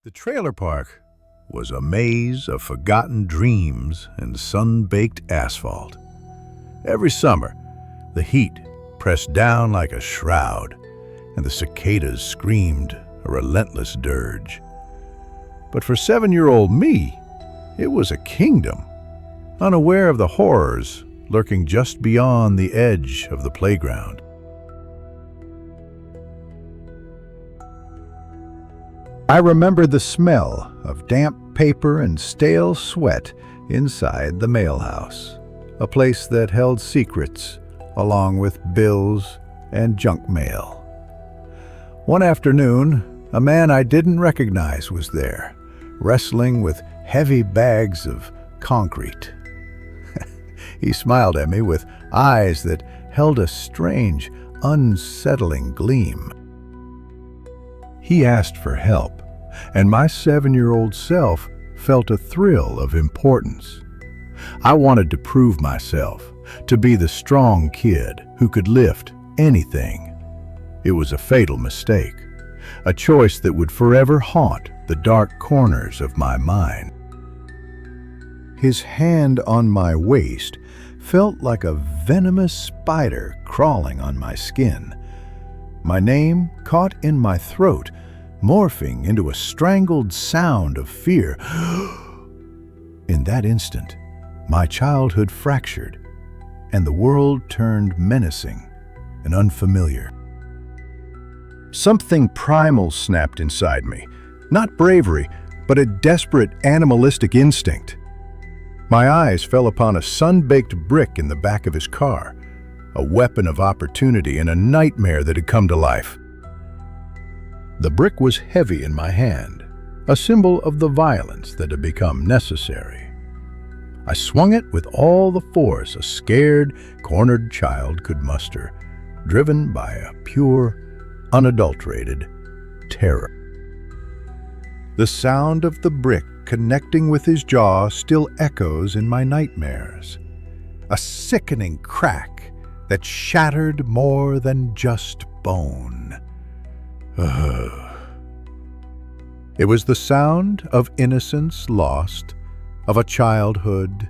The trailer park was a maze of forgotten dreams and sun-baked asphalt. Every summer, the heat pressed down like a shroud, and the cicadas screamed a relentless dirge. But for 7-year-old me, it was a kingdom, unaware of the horrors lurking just beyond the edge of the playground. I remember the smell of damp paper and stale sweat inside the mailhouse, a place that held secrets along with bills and junk mail. One afternoon, a man I didn't recognize was there, wrestling with heavy bags of concrete. He smiled at me with eyes that held a strange, unsettling gleam. He asked for help, and my 7-year-old self felt a thrill of importance. I wanted to prove myself, to be the strong kid who could lift anything. It was a fatal mistake, a choice that would forever haunt the dark corners of my mind. His hand on my waist felt like a venomous spider crawling on my skin. My name caught in my throat, morphing into a strangled sound of fear. In that instant, my childhood fractured, and the world turned menacing and unfamiliar. Something primal snapped inside me, not bravery, but a desperate animalistic instinct. My eyes fell upon a sun-baked brick in the back of his car, a weapon of opportunity and a nightmare that had come to life. The brick was heavy in my hand, a symbol of the violence that had become necessary. I swung it with all the force a scared, cornered child could muster, driven by a pure, unadulterated terror. The sound of the brick connecting with his jaw still echoes in my nightmares, a sickening crack that shattered more than just bone. It was the sound of innocence lost, of a childhood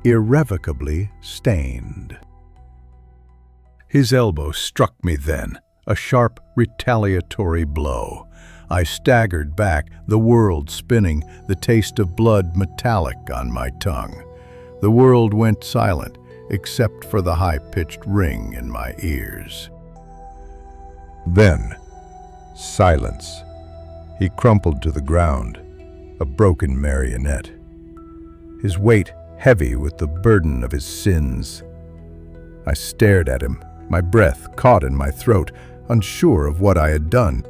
irrevocably stained. His elbow struck me then, a sharp, retaliatory blow. I staggered back, the world spinning, the taste of blood metallic on my tongue. The world went silent, except for the high-pitched ring in my ears. Then, silence. He crumpled to the ground, a broken marionette, his weight heavy with the burden of his sins. I stared at him, my breath caught in my throat, unsure of what I had done.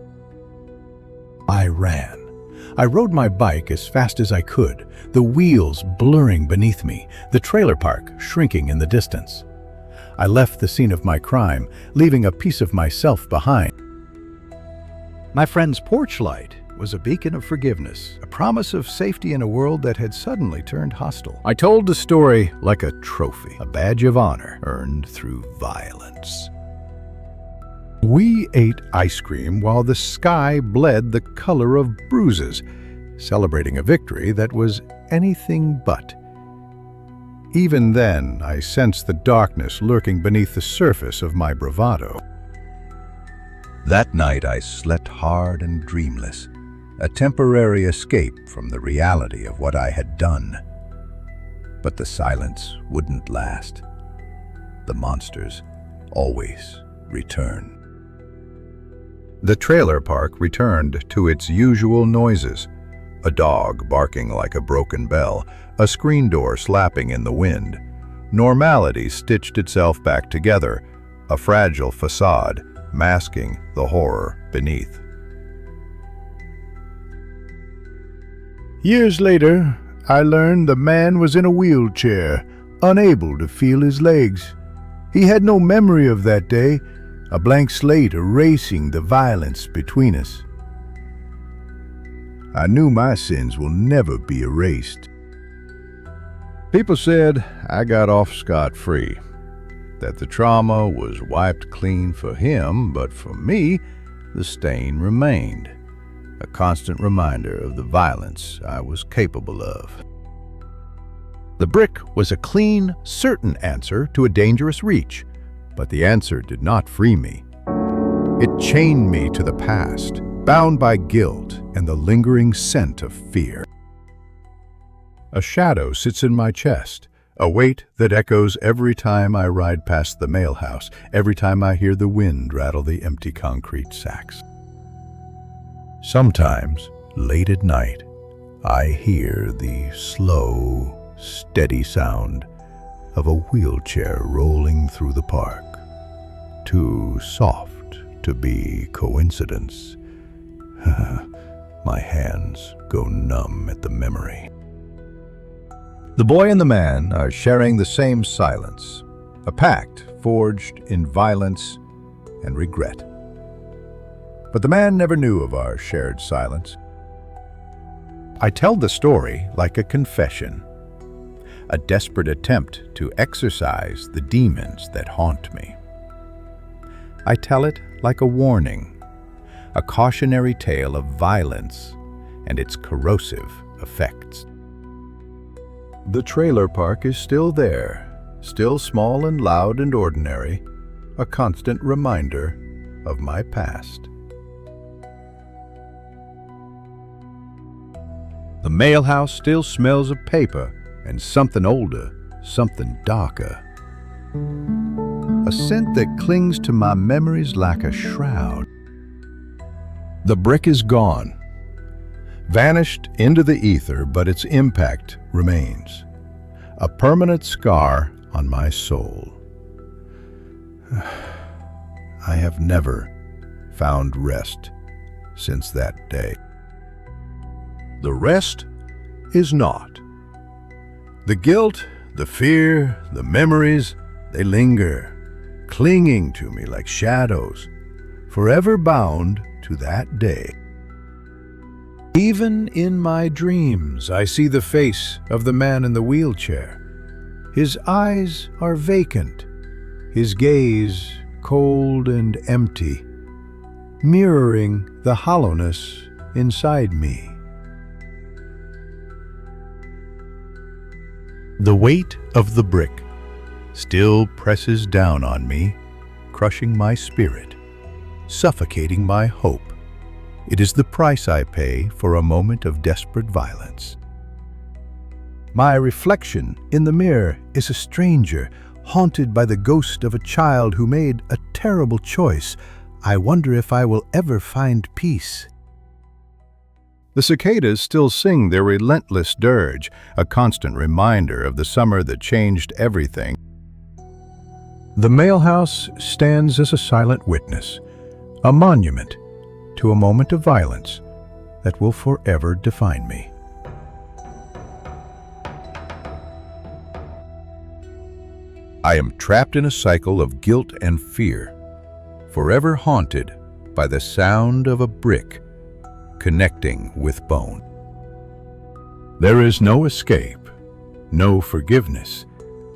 I ran. I rode my bike as fast as I could, the wheels blurring beneath me, the trailer park shrinking in the distance. I left the scene of my crime, leaving a piece of myself behind. My friend's porch light was a beacon of forgiveness, a promise of safety in a world that had suddenly turned hostile. I told the story like a trophy, a badge of honor earned through violence. We ate ice cream while the sky bled the color of bruises, celebrating a victory that was anything but. Even then, I sensed the darkness lurking beneath the surface of my bravado. That night I slept hard and dreamless, a temporary escape from the reality of what I had done. But the silence wouldn't last. The monsters always return. The trailer park returned to its usual noises, a dog barking like a broken bell, a screen door slapping in the wind. Normality stitched itself back together, a fragile facade masking the horror beneath. Years later, I learned the man was in a wheelchair, unable to feel his legs. He had no memory of that day, a blank slate erasing the violence between us. I knew my sins will never be erased. People said I got off scot-free, that the trauma was wiped clean for him, but for me, the stain remained. a constant reminder of the violence I was capable of. The brick was a clean, certain answer to a dangerous reach, but the answer did not free me. It chained me to the past, bound by guilt and the lingering scent of fear. A shadow sits in my chest, a weight that echoes every time I ride past the mailhouse, every time I hear the wind rattle the empty concrete sacks. Sometimes, late at night, I hear the slow, steady sound of a wheelchair rolling through the park. Too soft to be coincidence. My hands go numb at the memory. The boy and the man are sharing the same silence, a pact forged in violence and regret. But the man never knew of our shared silence. I tell the story like a confession, a desperate attempt to exorcise the demons that haunt me. I tell it like a warning, a cautionary tale of violence and its corrosive effects. The trailer park is still there, still small and loud and ordinary, a constant reminder of my past. The mail house still smells of paper and something older, something darker. A scent that clings to my memories like a shroud. The brick is gone, vanished into the ether, but its impact remains, a permanent scar on my soul. I have never found rest since that day. The rest is not. The guilt, the fear, the memories, they linger, clinging to me like shadows, forever bound to that day. Even in my dreams, I see the face of the man in the wheelchair. His eyes are vacant, his gaze cold and empty, mirroring the hollowness inside me. The weight of the brick still presses down on me, crushing my spirit, suffocating my hope. It is the price I pay for a moment of desperate violence. My reflection in the mirror is a stranger, haunted by the ghost of a child who made a terrible choice. I wonder if I will ever find peace. The cicadas still sing their relentless dirge, a constant reminder of the summer that changed everything. The mailhouse stands as a silent witness, a monument to a moment of violence that will forever define me. I am trapped in a cycle of guilt and fear, forever haunted by the sound of a brick connecting with bone. There is no escape, no forgiveness,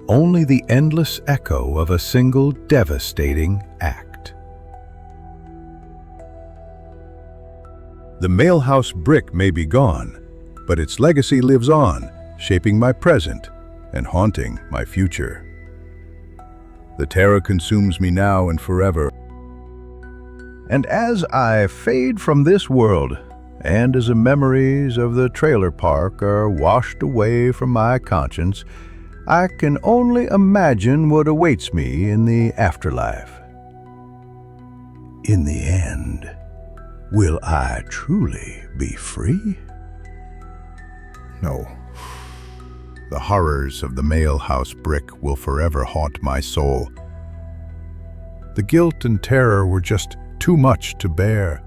only the endless echo of a single devastating act. The mailhouse brick may be gone, but its legacy lives on, shaping my present and haunting my future. The terror consumes me now and forever. And as I fade from this world, and as the memories of the trailer park are washed away from my conscience, I can only imagine what awaits me in the afterlife. In the end, will I truly be free? No. The horrors of the mailhouse brick will forever haunt my soul. The guilt and terror were just too much to bear.